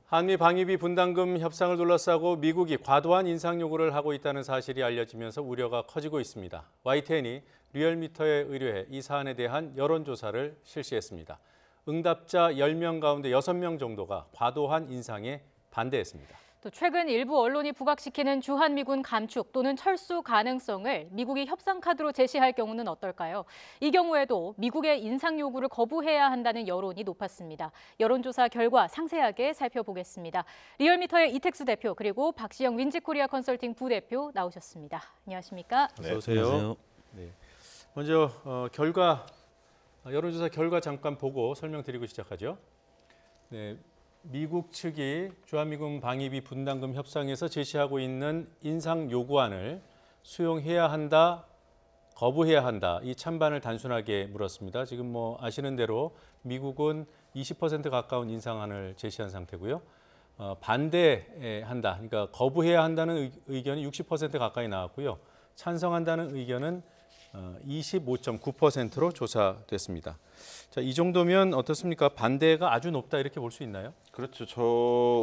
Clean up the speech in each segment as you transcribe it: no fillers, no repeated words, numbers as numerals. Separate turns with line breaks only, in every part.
한미 방위비 분담금 협상을 둘러싸고 미국이 과도한 인상 요구를 하고 있다는 사실이 알려지면서 우려가 커지고 있습니다. YTN이 리얼미터에 의뢰해 이 사안에 대한 여론조사를 실시했습니다. 응답자 10명 가운데 6명 정도가 과도한 인상에 반대했습니다.
또 최근 일부 언론이 부각시키는 주한미군 감축 또는 철수 가능성을 미국이 협상 카드로 제시할 경우는 어떨까요? 이 경우에도 미국의 인상 요구를 거부해야 한다는 여론이 높았습니다. 여론조사 결과 상세하게 살펴보겠습니다. 리얼미터의 이택수 대표 그리고 박시영 윈지코리아 컨설팅 부대표 나오셨습니다. 안녕하십니까?
네, 어서 오세요. 네. 먼저 여론조사 결과 잠깐 보고 설명드리고 시작하죠. 네. 미국 측이 주한미군 방위비 분담금 협상에서 제시하고 있는 인상 요구안을 수용해야 한다, 거부해야 한다. 이 찬반을 단순하게 물었습니다. 지금 아시는 대로 미국은 20% 가까운 인상안을 제시한 상태고요. 반대한다, 그러니까 거부해야 한다는 의견이 60% 가까이 나왔고요. 찬성한다는 의견은 25.9%로 조사됐습니다. 자, 이 정도면 어떻습니까? 반대가 아주 높다 이렇게 볼 수 있나요?
그렇죠. 저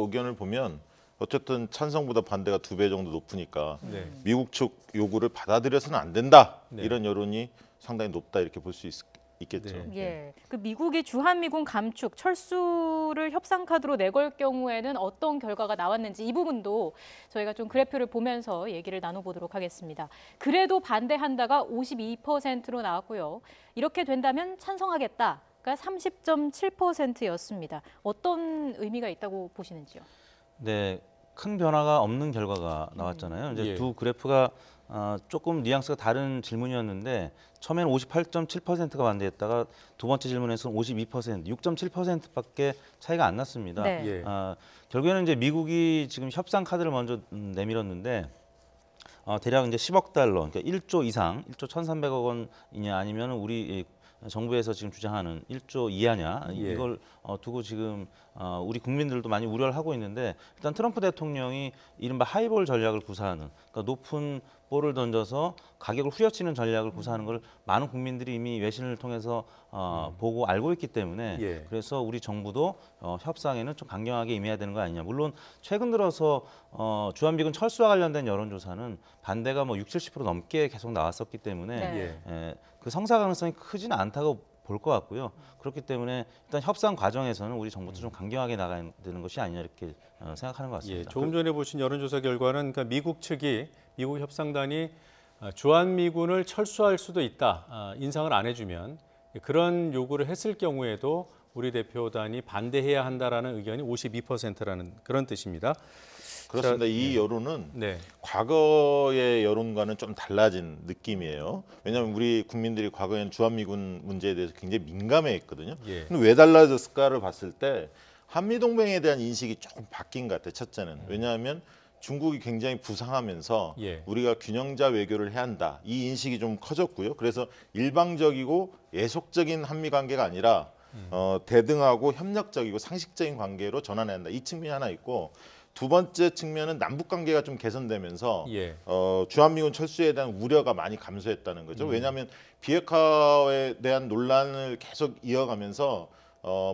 의견을 보면 어쨌든 찬성보다 반대가 2배 정도 높으니까 미국 측 요구를 받아들여서는 안 된다. 이런 여론이 상당히 높다 이렇게 볼 수 있겠죠.
예, 그 미국이 주한미군 감축, 철수를 협상 카드로 내걸 경우에는 어떤 결과가 나왔는지 이 부분도 저희가 좀 그래프를 보면서 얘기를 나눠보도록 하겠습니다. 그래도 반대한다가 52%로 나왔고요. 이렇게 된다면 찬성하겠다. 가 30.7%였습니다. 어떤 의미가 있다고 보시는지요?
네, 큰 변화가 없는 결과가 나왔잖아요. 이제 두 그래프가 조금 뉘앙스가 다른 질문이었는데 처음에는 58.7%가 반대했다가 두 번째 질문에서는 52%, 6.7%밖에 차이가 안 났습니다.
네.
결국에는 이제 미국이 지금 협상 카드를 먼저 내밀었는데 대략 이제 10억 달러, 그러니까 1조 이상, 1조 1,300억 원이냐 아니면 우리 정부에서 지금 주장하는 1조 이하냐 이걸 두고 지금 우리 국민들도 많이 우려를 하고 있는데 일단 트럼프 대통령이 이른바 하이볼 전략을 구사하는, 그러니까 높은 볼을 던져서 가격을 후려치는 전략을 구사하는 걸 많은 국민들이 이미 외신을 통해서 보고 알고 있기 때문에 그래서 우리 정부도 협상에는 좀 강경하게 임해야 되는 거 아니냐. 물론 최근 들어서 주한미군 철수와 관련된 여론조사는 반대가 60, 70% 넘게 계속 나왔었기 때문에 그 성사 가능성이 크지는 않다고 볼 것 같고요. 그렇기 때문에 일단 협상 과정에서는 우리 정부도 좀 강경하게 나가야 되는 것이 아니냐 이렇게 생각하는 것 같습니다.
조금 전에 보신 여론조사 결과는 그러니까 미국 협상단이 주한미군을 철수할 수도 있다. 인상을 안 해주면 그런 요구를 했을 경우에도 우리 대표단이 반대해야 한다라는 의견이 52%라는 그런 뜻입니다.
그렇습니다. 이 여론은 과거의 여론과는 좀 달라진 느낌이에요. 왜냐하면 우리 국민들이 과거에는 주한미군 문제에 대해서 굉장히 민감해했거든요. 근데 왜 달라졌을까를 봤을 때 한미동맹에 대한 인식이 조금 바뀐 것 같아요. 첫째는. 왜냐하면 중국이 굉장히 부상하면서 우리가 균형자 외교를 해야 한다. 이 인식이 좀 커졌고요. 그래서 일방적이고 예속적인 한미 관계가 아니라 대등하고 협력적이고 상식적인 관계로 전환해야 한다. 이 측면이 하나 있고, 두 번째 측면은 남북 관계가 좀 개선되면서 주한미군 철수에 대한 우려가 많이 감소했다는 거죠. 왜냐하면 비핵화에 대한 논란을 계속 이어가면서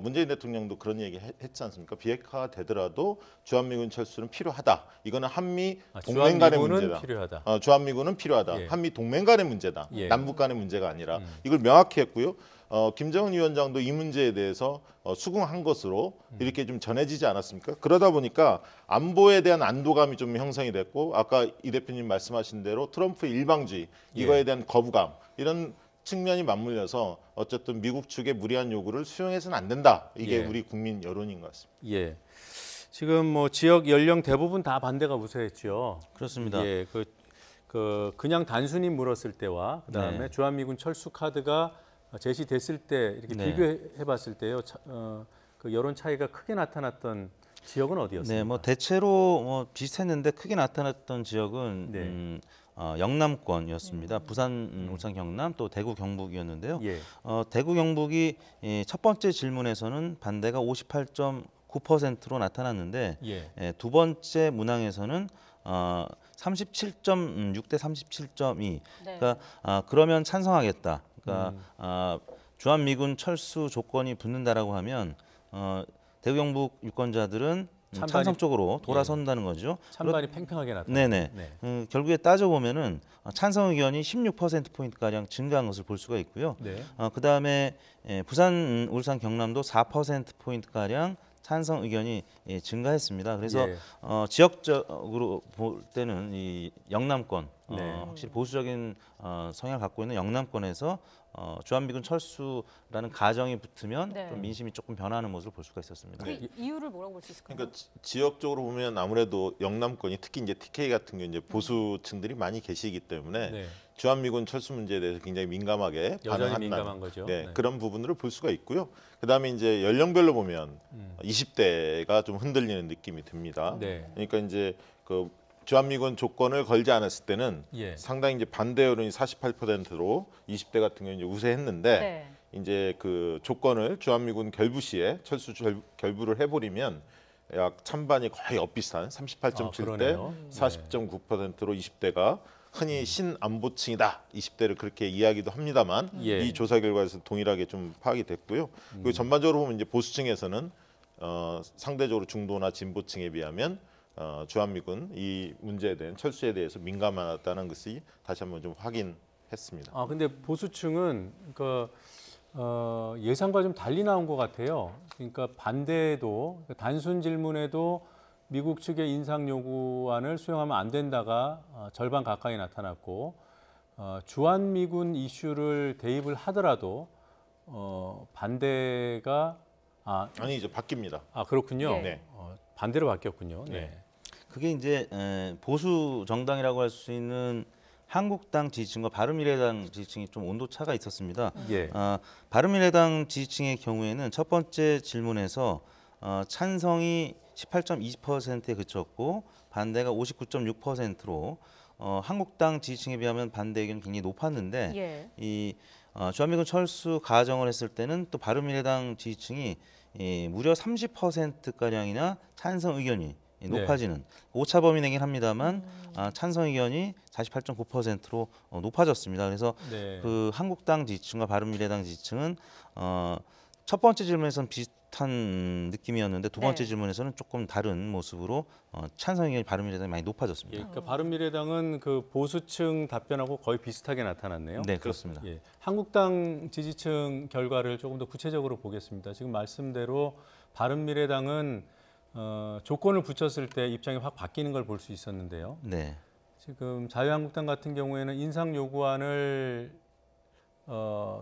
문재인 대통령도 그런 얘기 했지 않습니까? 비핵화가 되더라도 주한미군 철수는 필요하다. 이거는 한미 동맹 간의 문제다.
필요하다.
주한미군은 필요하다. 한미 동맹 간의 문제다. 남북 간의 문제가 아니라 이걸 명확히 했고요. 김정은 위원장도 이 문제에 대해서 수긍한 것으로 이렇게 좀 전해지지 않았습니까? 그러다 보니까 안보에 대한 안도감이 좀 형성이 됐고, 아까 이 대표님 말씀하신 대로 트럼프의 일방주의, 이거에 대한 거부감, 이런 측면이 맞물려서 어쨌든 미국 측의 무리한 요구를 수용해서는 안 된다. 이게 우리 국민 여론인 것 같습니다.
지금 지역 연령 대부분 다 반대가 우세했죠.
그렇습니다.
그냥 단순히 물었을 때와 그다음에 주한미군 철수 카드가 제시됐을 때 이렇게 비교해봤을 때요, 그 여론 차이가 크게 나타났던 지역은 어디였습니까?
네, 대체로 비슷했는데 크게 나타났던 지역은 영남권이었습니다. 부산, 울산, 경남, 또 대구, 경북이었는데요. 대구, 경북이 첫 번째 질문에서는 반대가 58.9%로 나타났는데 두 번째 문항에서는 37.6 대 37.2. 그러니까 그러면 찬성하겠다. 그러니까 주한미군 철수 조건이 붙는다라고 하면 대구 경북 유권자들은 찬성 쪽으로 돌아선다는 거죠.
찬반이 팽팽하게 나타나.
네네.
네.
결국에 따져보면은 찬성 의견이 16%포인트가량 증가한 것을 볼 수가 있고요.
네.
그다음에 부산, 울산, 경남도 4%포인트가량 찬성 의견이 증가했습니다. 그래서
예.
지역적으로 볼 때는 이 영남권
네.
확실히 보수적인 성향을 갖고 있는 영남권에서 주한미군 철수라는 가정이 붙으면
네.
좀 민심이 조금 변하는 모습을 볼 수가 있었습니다.
그 이유를 뭐라고 볼 수 있을까요?
그러니까 지역적으로 보면 아무래도 영남권이 특히 이제 TK 같은 경우 이제 보수층들이 많이 계시기 때문에
네.
주한미군 철수 문제에 대해서 굉장히 민감하게
여전히
반응한다는
민감한 거죠.
네,
네.
그런 부분들을 볼 수가 있고요. 그다음에 이제 연령별로 보면 20대가 좀 흔들리는 느낌이 듭니다.
네.
그러니까 이제 그 주한미군 조건을 걸지 않았을 때는
예.
상당히 이제 반대 여론이 48%로 20대 같은 경우 이제 우세했는데
네.
이제 그 조건을 주한미군 결부 시에 철수 결부를 해버리면 약 찬반이 거의 엇비슷한 38.7대
그러네요.
40.9%로 20대가 흔히 신안보층이다 20대를 그렇게 이야기도 합니다만
예.
이 조사 결과에서 동일하게 좀 파악이 됐고요. 그리고 전반적으로 보면 이제 보수층에서는 상대적으로 중도나 진보층에 비하면 주한미군 이 문제에 대한 철수에 대해서 민감하다는 것이 다시 한번 좀 확인했습니다.
아 근데 보수층은 그러니까 예상과 좀 달리 나온 것 같아요. 그러니까 반대에도 단순 질문에도 미국 측의 인상 요구안을 수용하면 안 된다가 절반 가까이 나타났고 주한미군 이슈를 대입을 하더라도 반대가
아니 이제 바뀝니다.
그렇군요.
네.
네.
반대로 바뀌었군요. 네.
네.
그게 이제 보수 정당이라고 할 수 있는 한국당 지지층과 바른미래당 지지층이 좀 온도 차가 있었습니다.
예.
바른미래당 지지층의 경우에는 첫 번째 질문에서 찬성이 18.20%에 그쳤고 반대가 59.6%로 한국당 지지층에 비하면 반대 의견이 굉장히 높았는데
예.
이 주한미군 철수 가정을 했을 때는 또 바른미래당 지지층이 무려 30%가량이나 찬성 의견이 높아지는 오차 범위내긴 합니다만 찬성 의견이 48.9%로 높아졌습니다. 그래서
네.
그 한국당 지지층과 바른미래당 지지층은 첫 번째 질문에서는 비슷한 느낌이었는데 두 번째
네.
질문에서는 조금 다른 모습으로 찬성 의견이 바른미래당이 많이 높아졌습니다.
예, 그러니까 바른미래당은 그 보수층 답변하고 거의 비슷하게 나타났네요.
네, 그렇습니다.
예, 한국당 지지층 결과를 조금 더 구체적으로 보겠습니다. 지금 말씀대로 바른미래당은 조건을 붙였을 때 입장이 확 바뀌는 걸 볼 수 있었는데요.
네.
지금 자유한국당 같은 경우에는 인상 요구안을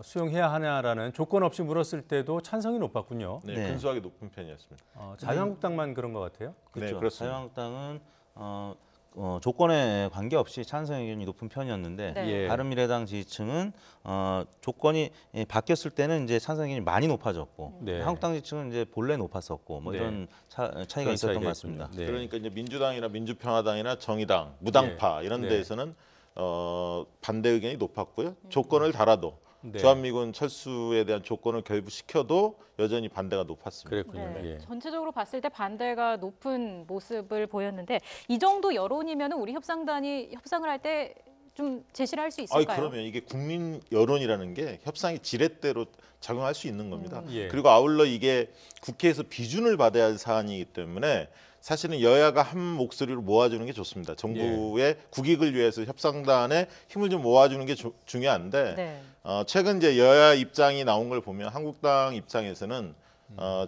수용해야 하냐라는 조건 없이 물었을 때도 찬성이 높았군요.
네,
네.
근소하게 높은 편이었습니다.
자유한국당만 그런 것 같아요.
그렇죠.
네, 그렇습니다.
자유한국당은 조건에 관계없이 찬성 의견이 높은 편이었는데
네.
예.
바른미래당 지지층은 조건이 바뀌었을 때는 이제 찬성 의견이 많이 높아졌고
네.
한국당 지지층은 이제 본래 높았었고 뭐
네.
이런 차이가
그런
있었던
차이가
것 같습니다.
있군요. 네.
그러니까 이제 민주당이나 민주평화당이나 정의당, 무당파 이런
네.
데에서는 반대 의견이 높았고요. 조건을 달아도
네.
주한미군 철수에 대한 조건을 결부시켜도 여전히 반대가 높았습니다.
그랬군요.
네.
예.
전체적으로 봤을 때 반대가 높은 모습을 보였는데 이 정도 여론이면 우리 협상단이 협상을 할 때 좀 제시를 할 수 있을까요?
그러면 이게 국민 여론이라는 게 협상의 지렛대로 작용할 수 있는 겁니다.
예.
그리고 아울러 이게 국회에서 비준을 받아야 할 사안이기 때문에 사실은 여야가 한 목소리로 모아주는 게 좋습니다. 정부의 국익을 위해서 협상단에 힘을 좀 모아주는 게 중요한데
네.
최근 이제 여야 입장이 나온 걸 보면 한국당 입장에서는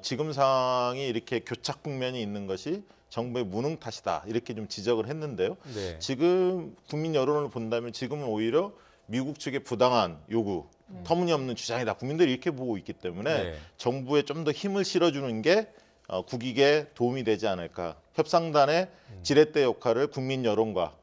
지금 상황이 이렇게 교착 국면이 있는 것이 정부의 무능 탓이다 이렇게 좀 지적을 했는데요.
네.
지금 국민 여론을 본다면 지금은 오히려 미국 측의 부당한 요구, 터무니없는 주장이다. 국민들이 이렇게 보고 있기 때문에
네.
정부에 좀 더 힘을 실어주는 게 국익에 도움이 되지 않을까. 협상단의 지렛대 역할을 국민 여론과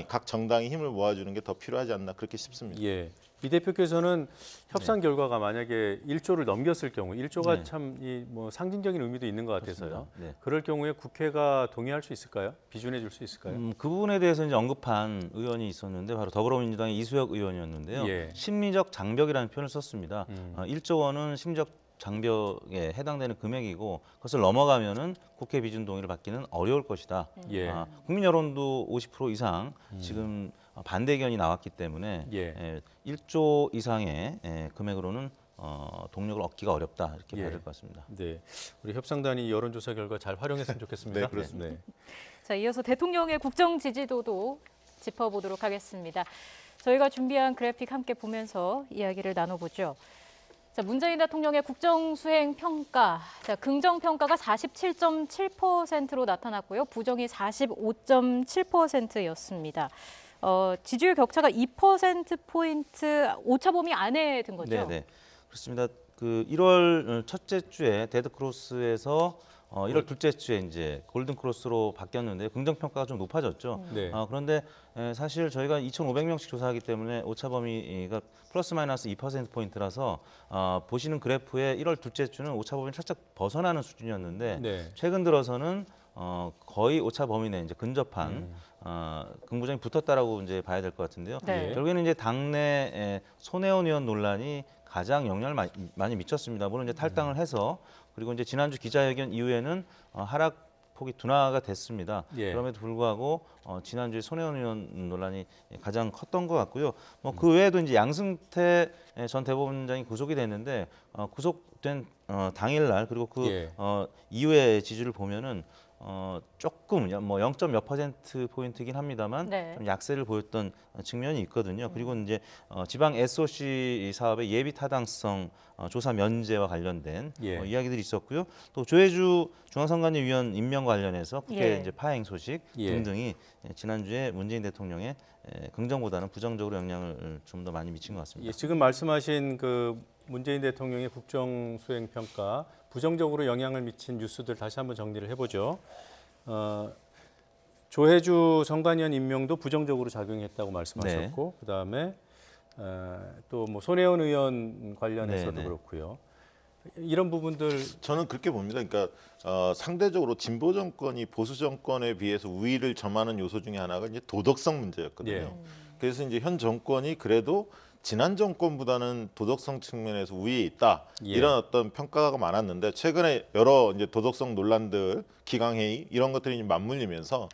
각 정당이 힘을 모아주는 게 더 필요하지 않나 그렇게 싶습니다.
예. 이 대표께서는 협상 결과가 만약에 1조를 넘겼을 경우 1조가
네.
참 뭐 상징적인 의미도 있는 것 같아서요.
그렇습니다. 네.
그럴 경우에 국회가 동의할 수 있을까요? 비준해 줄 수 있을까요?
그 부분에 대해서 이제 언급한 의원이 있었는데 바로 더불어민주당의 이수혁 의원이었는데요.
예.
심리적 장벽이라는 표현을 썼습니다. 1조 원은 심리적 장벽에 해당되는 금액이고 그것을 넘어가면은 국회 비준 동의를 받기는 어려울 것이다.
예.
국민 여론도 50% 이상 지금 반대 의견이 나왔기 때문에
예.
1조 이상의 금액으로는 동력을 얻기가 어렵다 이렇게
예.
봐야 될 것 같습니다.
네, 우리 협상단이 여론조사 결과 잘 활용했으면 좋겠습니다.
네, 그렇습니다.
네.
자, 이어서 대통령의 국정 지지도도 짚어보도록 하겠습니다. 저희가 준비한 그래픽 함께 보면서 이야기를 나눠보죠. 자, 문재인 대통령의 국정 수행 평가. 자, 긍정 평가가 47.7%로 나타났고요. 부정이 45.7%였습니다. 지지율 격차가 2%포인트 오차 범위 안에 든 거죠?
네, 그렇습니다. 그 1월 첫째 주에 데드 크로스에서 1월 둘째 주에 이제 골든 크로스로 바뀌었는데 긍정 평가가 좀 높아졌죠.
네.
그런데 사실 저희가 2,500명씩 조사하기 때문에 오차 범위가 플러스 마이너스 2% 포인트라서 보시는 그래프의 1월 둘째 주는 오차 범위 살짝 벗어나는 수준이었는데
네.
최근 들어서는 거의 오차 범위 내 이제 근접한 긍부정이 붙었다라고 이제 봐야 될 것 같은데요.
네.
결국에는 이제 당내 손혜원 의원 논란이 가장 영향을 많이 미쳤습니다. 물론 이제 탈당을 해서 그리고 이제 지난주 기자회견 이후에는 하락폭이 둔화가 됐습니다.
예.
그럼에도 불구하고 지난주에 손혜원 의원 논란이 가장 컸던 것 같고요. 뭐 그 외에도 이제 양승태 전 대법원장이 구속이 됐는데 구속된 당일날 그리고 그
예.
이후의 지지를 보면은 조금 뭐 0. 몇 퍼센트 포인트긴 합니다만
네.
좀 약세를 보였던 측면이 있거든요. 그리고 이제 지방 SOC 사업의 예비 타당성 조사 면제와 관련된
예.
이야기들이 있었고요. 또 조혜주 중앙선관위위원 임명 관련해서 국회
예.
이제 파행 소식
예.
등등이 지난주에 문재인 대통령의 긍정보다는 부정적으로 영향을 좀 더 많이 미친 것 같습니다.
예, 지금 말씀하신 그 문재인 대통령의 국정 수행 평가 부정적으로 영향을 미친 뉴스들 다시 한번 정리를 해보죠. 조혜주 선관위원 임명도 부정적으로 작용했다고 말씀하셨고, 그다음에 또 뭐 손혜원 의원 관련해서도
네.
그렇고요. 이런 부분들
저는 그렇게 봅니다. 그러니까 상대적으로 진보 정권이 보수 정권에 비해서 우위를 점하는 요소 중에 하나가 이제 도덕성 문제였거든요.
예.
그래서 이제 현 정권이 그래도 지난 정권보다는 도덕성 측면에서 우위에 있다
예.
이런 어떤 평가가 많았는데 최근에 여러 이제 도덕성 논란들, 기강회의 이런 것들이 이제 맞물리면서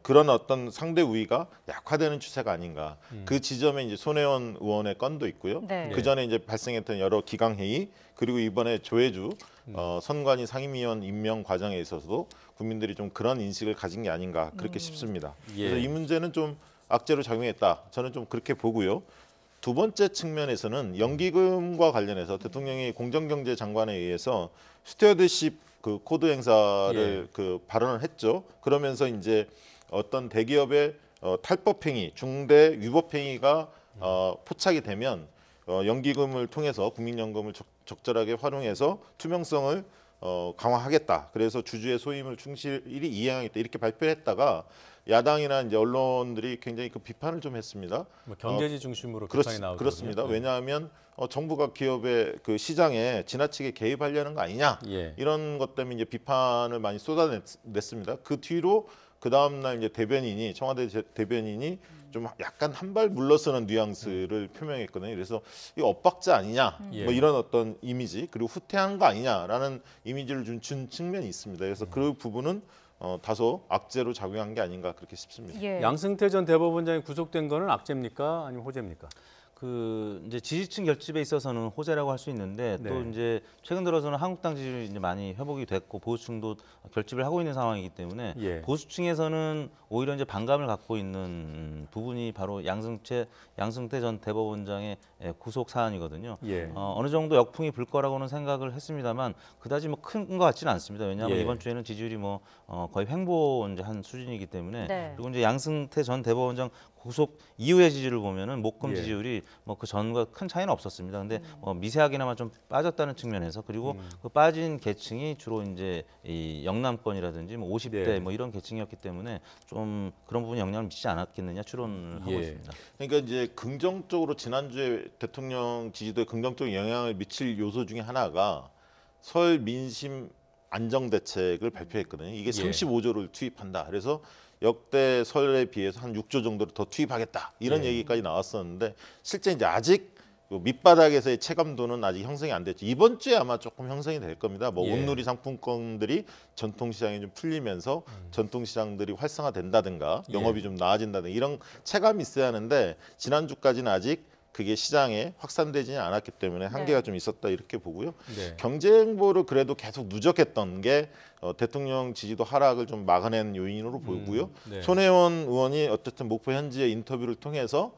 그런 어떤 상대 우위가 약화되는 추세가 아닌가. 그 지점에 이제 손혜원 의원의 건도 있고요.
네.
그 전에 이제 발생했던 여러 기강회의 그리고 이번에 조혜주 선관위 상임위원 임명 과정에 있어서도 국민들이 좀 그런 인식을 가진 게 아닌가 그렇게 싶습니다.
예.
그래서 이 문제는 좀 악재로 작용했다. 저는 좀 그렇게 보고요. 두 번째 측면에서는 연기금과 관련해서 대통령이 공정경제 장관에 의해서 스튜어드십 그 코드 행사를 그 발언을 했죠. 그러면서 이제 어떤 대기업의 탈법 행위, 중대 위법 행위가 포착이 되면 연기금을 통해서 국민연금을 적절하게 활용해서 투명성을 강화하겠다. 그래서 주주의 소임을 충실히 이행하겠다. 이렇게 발표했다가 야당이나 이제 언론들이 굉장히 그 비판을 좀 했습니다.
뭐 경제지 중심으로 비판이 나오거든요.
그렇습니다.
네.
왜냐하면 정부가 기업의 그 시장에 지나치게 개입하려는 거 아니냐
예.
이런 것 때문에 이제 비판을 많이 쏟아냈습니다. 그 뒤로 그 다음 날 이제 대변인이 청와대 대변인이 좀 약간 한 발 물러서는 뉘앙스를 표명했거든요. 그래서 이 엇박자 아니냐,
예.
뭐 이런 어떤 이미지 그리고 후퇴한 거 아니냐라는 이미지를 준 측면이 있습니다. 그래서 그 부분은 다소 악재로 작용한 게 아닌가 그렇게 싶습니다.
예.
양승태 전 대법원장이 구속된 거는 악재입니까? 아니면 호재입니까?
그 이제 지지층 결집에 있어서는 호재라고 할 수 있는데
네.
또 이제 최근 들어서는 한국당 지지율이 이제 많이 회복이 됐고 보수층도 결집을 하고 있는 상황이기 때문에
예.
보수층에서는 오히려 이제 반감을 갖고 있는 부분이 바로 양승태 전 대법원장의 구속 사안이거든요.
예.
어느 정도 역풍이 불 거라고는 생각을 했습니다만 그다지 뭐 큰 것 같지는 않습니다. 왜냐하면
예.
이번 주에는 지지율이 뭐 거의 횡보 이제 한 수준이기 때문에
네.
그리고 이제 양승태 전 대법원장 구속 이후의 지지를 보면은 목금
예.
지지율이 뭐 그 전과 큰 차이는 없었습니다. 근데 미세하게나마 좀 빠졌다는 측면에서 그리고
음.
그 빠진 계층이 주로 이제 이 영남권이라든지 뭐 50대
네.
뭐 이런 계층이었기 때문에 좀 그런 부분이 영향을 미치지 않았겠느냐 추론을 하고
예.
있습니다.
그러니까 이제 긍정적으로 지난주에 대통령 지지도에 긍정적인 영향을 미칠 요소 중에 하나가 설 민심 안정 대책을 발표했거든요. 이게
예.
35조를 투입한다. 그래서 역대 설에 비해서 한 6조 정도를 더 투입하겠다. 이런
예.
얘기까지 나왔었는데 실제 이제 아직 밑바닥에서의 체감도는 아직 형성이 안 됐죠. 이번 주에 아마 조금 형성이 될 겁니다. 뭐
예.
온누리 상품권들이 전통시장에 좀 풀리면서 전통시장들이 활성화된다든가
예.
영업이 좀 나아진다든가 이런 체감이 있어야 하는데 지난주까지는 아직 그게 시장에 확산되지는 않았기 때문에 한계가
네.
좀 있었다 이렇게 보고요.
네.
경제 행보를 그래도 계속 누적했던 게 대통령 지지도 하락을 좀 막아낸 요인으로 보고요.
네.
손혜원 의원이 어쨌든 목포 현지의 인터뷰를 통해서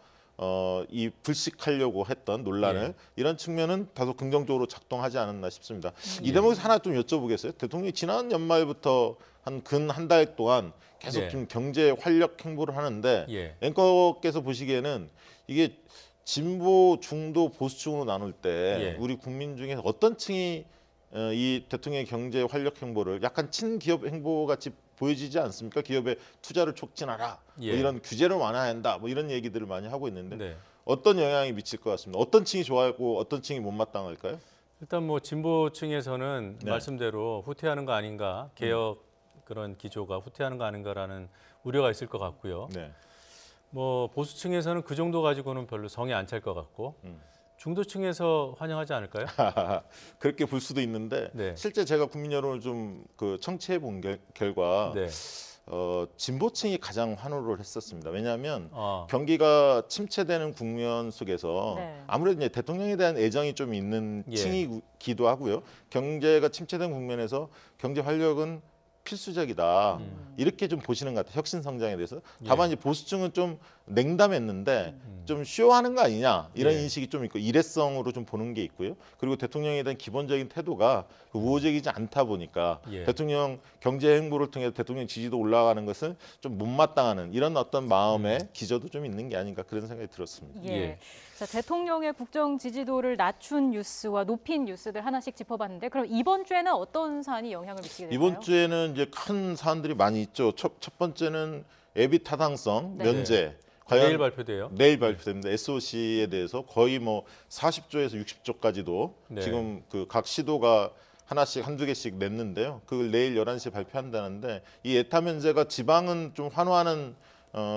이 불식하려고 했던 논란을
예.
이런 측면은 다소 긍정적으로 작동하지 않았나 싶습니다. 이 대목에서 하나 좀 여쭤보겠어요. 대통령이 지난 연말부터 한 달 동안 계속
예.
좀 경제 활력 행보를 하는데
예.
앵커께서 보시기에는 이게 진보, 중도, 보수층으로 나눌 때
예.
우리 국민 중에 어떤 층이 이 대통령의 경제 활력 행보를 약간 친기업 행보 같이 보여지지 않습니까? 기업에 투자를 촉진하라,
예.
뭐 이런 규제를 완화한다, 뭐 이런 얘기들을 많이 하고 있는데
네.
어떤 영향이 미칠 것 같습니다. 어떤 층이 좋아하고 어떤 층이 못마땅할까요?
일단 뭐 진보층에서는
네.
말씀대로 후퇴하는 거 아닌가, 개혁 그런 기조가 후퇴하는 거 아닌가라는 우려가 있을 것 같고요.
네.
뭐 보수층에서는 그 정도 가지고는 별로 성에 안 찰 것 같고 중도층에서 환영하지 않을까요?
그렇게 볼 수도 있는데
네.
실제 제가 국민 여론을 좀 취해 본 결과
네.
진보층이 가장 환호를 했었습니다. 왜냐하면
아,
경기가 침체되는 국면 속에서
네.
아무래도 이제 대통령에 대한 애정이 좀 있는
예.
층이기도 하고요. 경제가 침체된 국면에서 경제 활력은 필수적이다. 이렇게 좀 보시는 것 같아요. 혁신 성장에 대해서. 다만 이제 보수층은 좀 냉담했는데 좀 쇼하는 거 아니냐 이런
예.
인식이 좀 있고 일회성으로 좀 보는 게 있고요. 그리고 대통령에 대한 기본적인 태도가 우호적이지 않다 보니까
예.
대통령 경제 행보를 통해 대통령 지지도 올라가는 것을 좀 못마땅하는 이런 어떤 마음의 기저도 좀 있는 게 아닌가 그런 생각이 들었습니다.
예.
예.
자, 대통령의 국정 지지도를 낮춘 뉴스와 높인 뉴스들 하나씩 짚어봤는데 그럼 이번 주에는 어떤 사안이 영향을 미치게 될까요?
이번 주에는 이제 큰 사안들이 많이 있죠. 첫 번째는 예비 타당성
네.
면제.
내일 발표돼요.
내일 발표됩니다. SOC에 대해서 거의 뭐 40조에서 60조까지도
네.
지금 그 각 시도가 하나씩 한두 개씩 냈는데요. 그걸 내일 11시에 발표한다는데 이 예타 면제가 지방은 좀 환호하는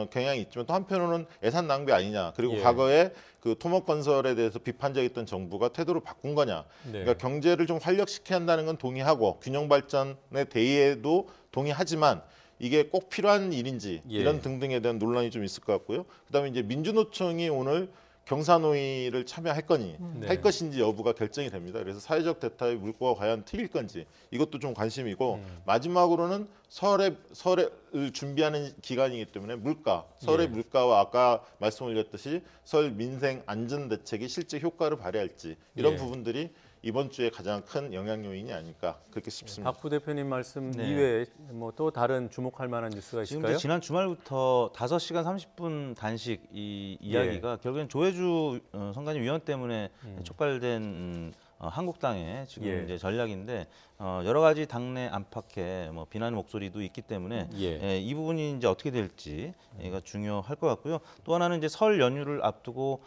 경향이 있지만 또 한편으로는 예산 낭비 아니냐. 그리고
예.
과거에 그 토목건설에 대해서 비판적이었던 정부가 태도를 바꾼 거냐.
네.
그러니까 경제를 좀 활력시켜야 한다는 건 동의하고 균형 발전의 대의에도 동의하지만 이게 꼭 필요한 일인지
예.
이런 등등에 대한 논란이 좀 있을 것 같고요. 그다음에 이제 민주노총이 오늘 경사노위를 참여할 거니
네.
할 것인지 여부가 결정이 됩니다. 그래서 사회적 대타의 물꼬가 과연 트일 건지 이것도 좀 관심이고 마지막으로는 설을 준비하는 기간이기 때문에 설의
예.
물가와 아까 말씀 올렸듯이 설 민생 안전 대책이 실제 효과를 발휘할지 이런
예.
부분들이 이번 주에 가장 큰 영향 요인이 아닐까 그렇게 싶습니다.
박 부대표님 말씀
네.
이외에 뭐 또 다른 주목할 만한 뉴스가
지금
있을까요?
이제 지난 주말부터 5시간 30분 단식 이 이야기가 결국엔 조혜주 선관위 위원 때문에 촉발된 한국당의 지금
예.
이제 전략인데 여러 가지 당내 안팎의 뭐 비난 목소리도 있기 때문에
예.
이 부분이 이제 어떻게 될지가 중요할 것 같고요. 또 하나는 이제 설 연휴를 앞두고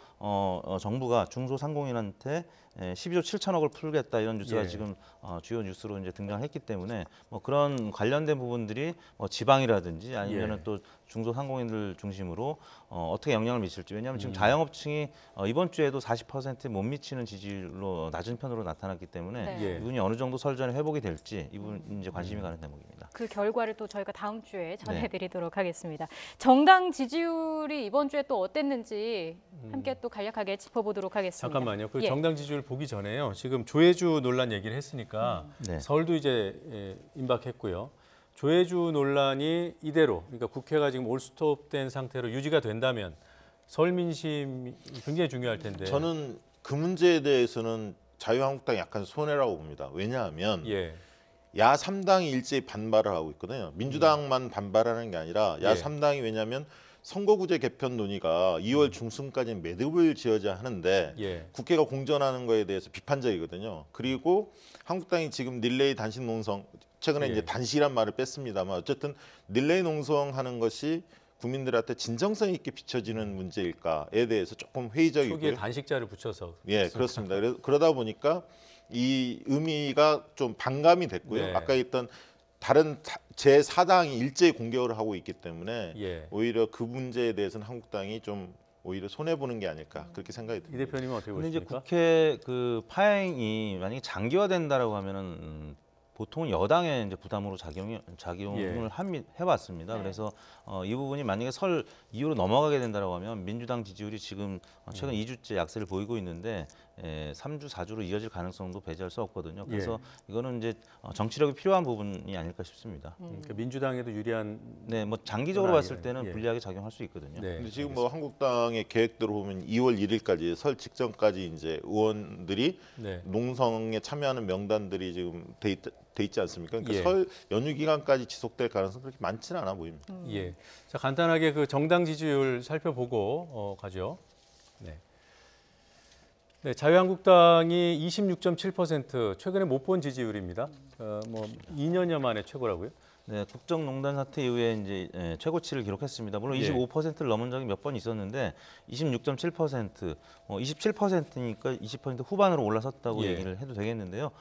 정부가 중소상공인한테 12조 7천억을 풀겠다 이런 뉴스가
예.
지금 주요 뉴스로 이제 등장했기 때문에 뭐 그런 관련된 부분들이 뭐 지방이라든지 아니면은
예.
또 중소상공인들 중심으로 어떻게 영향을 미칠지 왜냐하면 지금 자영업층이 이번 주에도 40%에 못 미치는 지지율로 낮은 편으로 나타났기 때문에
네.
예.
이분이 어느 정도 설 전에 회복이 될지 이분 이제 관심이 가는 대목입니다.
그 결과를 또 저희가 다음 주에 전해드리도록 하겠습니다. 정당 지지율이 이번 주에 또 어땠는지 함께 또 간략하게 짚어보도록 하겠습니다.
잠깐만요. 그
예.
정당 지지율 보기 전에요. 지금 조혜주 논란 얘기를 했으니까
네.
서울도 이제 임박했고요. 조혜주 논란이 이대로 그러니까 국회가 지금 올스톱된 상태로 유지가 된다면 설 민심이 굉장히 중요할 텐데.
저는 그 문제에 대해서는 자유한국당이 약간 손해라고 봅니다. 왜냐하면
예.
야 3당이 일제히 반발을 하고 있거든요. 민주당만 반발하는 게 아니라 야
예.
3당이 왜냐하면 선거구제 개편 논의가 2월 중순까지 매듭을 지어야 하는데
예.
국회가 공전하는 거에 대해서 비판적이거든요. 그리고 한국당이 지금 릴레이 단식 농성 최근에
예.
이제 단식이란 말을 뺐습니다만 어쨌든 릴레이 농성하는 것이 국민들한테 진정성 있게 비춰지는 문제일까에 대해서 조금
초기에
회의적이고요.
단식자를 붙여서.
예, 그렇습니다. 그러다 보니까 이 의미가 좀 반감이 됐고요.
네.
아까 있던 다른 제4당이 일제히 공격을 하고 있기 때문에
예.
오히려 그 문제에 대해서는 한국당이 좀 오히려 손해 보는 게 아닐까 그렇게 생각이
이
듭니다.
대표님은 어떻게
근데 이제
보십니까?
국회 그 파행이 만약에 장기화된다라고 하면은 보통은 여당의 이제 부담으로 작용을 해왔습니다.
네.
그래서 이 부분이 만약에 설 이후로 넘어가게 된다고 하면 민주당 지지율이 지금 최근 2주째 약세를 보이고 있는데 3주, 4주로 이어질 가능성도 배제할 수 없거든요. 그래서 이거는 이제 정치력이 필요한 부분이 아닐까 싶습니다.
그러니까 민주당에도 유리한.
네, 뭐 장기적으로 봤을 때는 불리하게 작용할 수 있거든요.
네.
근데 지금 뭐 한국당의 계획대로 보면 2월 1일까지 설 직전까지 이제 의원들이
네.
농성에 참여하는 명단들이 지금 돼 있지 않습니까? 그러니까
예.
설 연휴 기간까지 지속될 가능성이 그렇게 많지는 않아 보입니다.
예. 자, 간단하게 그 정당 지지율 살펴보고 가죠. 네. 네, 자유한국당이 26.7% 최근에 못 본 지지율입니다. 뭐 2년여 만에 최고라고요?
네, 국정농단 사태 이후에 이제 최고치를 기록했습니다. 물론
예.
25%를 넘은 적이 몇 번 있었는데 26.7%, 27%니까 20% 후반으로 올라섰다고
예.
얘기를 해도 되겠는데요.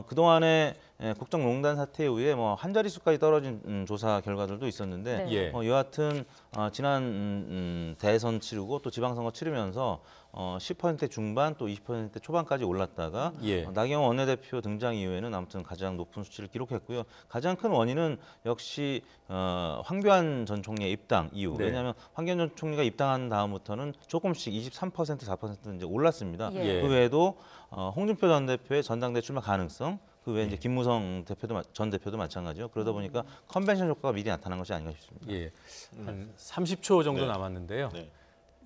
그동안에 국정농단 사태 이후에 뭐 한 자릿수까지 떨어진 조사 결과들도 있었는데
네.
예.
여하튼 지난 대선 치르고 또 지방선거 치르면서 10% 중반 또 20% 초반까지 올랐다가
예.
나경원 원내대표 등장 이후에는 아무튼 가장 높은 수치를 기록했고요. 가장 큰 원인은 역시 황교안 전 총리의 입당 이후.
네.
왜냐하면 황교안 전 총리가 입당한 다음부터는 조금씩 23%, 4% 이제 올랐습니다.
예.
그 외에도 홍준표 전 대표의 전당대 출마 가능성, 그 외에 이제 김무성 전 대표도 마찬가지요. 그러다 보니까 컨벤션 효과가 미리 나타난 것이 아닌가 싶습니다.
예. 한 30초 정도
네.
남았는데요.
네.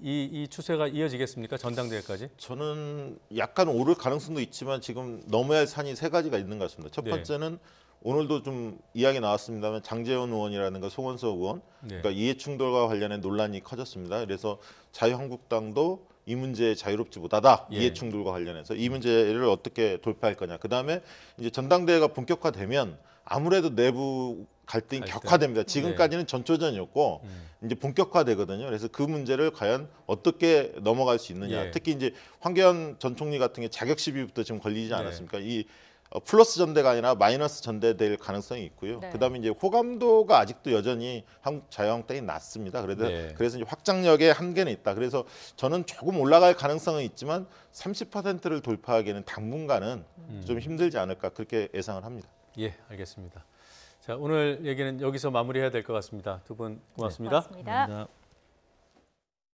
이 추세가 이어지겠습니까? 전당대회까지?
저는 약간 오를 가능성도 있지만 지금 넘어야 할 산이 세 가지가 있는 것 같습니다. 첫
네.
번째는 오늘도 좀 이야기 나왔습니다만 장제원 의원이라든가 송원석 의원,
네.
그러니까 이해충돌과 관련해 논란이 커졌습니다. 그래서 자유한국당도 이 문제에 자유롭지 못하다.
예.
이해충돌과 관련해서 이 문제를 어떻게 돌파할 거냐. 그다음에 이제 전당대회가 본격화되면 아무래도 내부 갈등이
갈등.
격화됩니다. 지금까지는 전초전이었고 이제 본격화되거든요. 그래서 그 문제를 과연 어떻게 넘어갈 수 있느냐.
예.
특히 이제 황교안 전 총리 같은 게 자격 시비부터 지금 걸리지
네.
않았습니까? 이 플러스 전대가 아니라 마이너스 전대될 가능성이 있고요.
네.
그다음에 이제 호감도가 아직도 여전히 한국 자유한국당이 낮습니다.
네.
그래서 이제 확장력의 한계는 있다. 그래서 저는 조금 올라갈 가능성은 있지만 30%를 돌파하기에는 당분간은 좀 힘들지 않을까 그렇게 예상을 합니다.
예, 알겠습니다. 자, 오늘 얘기는 여기서 마무리해야 될 것 같습니다. 두 분 고맙습니다.
고맙습니다.
감사합니다.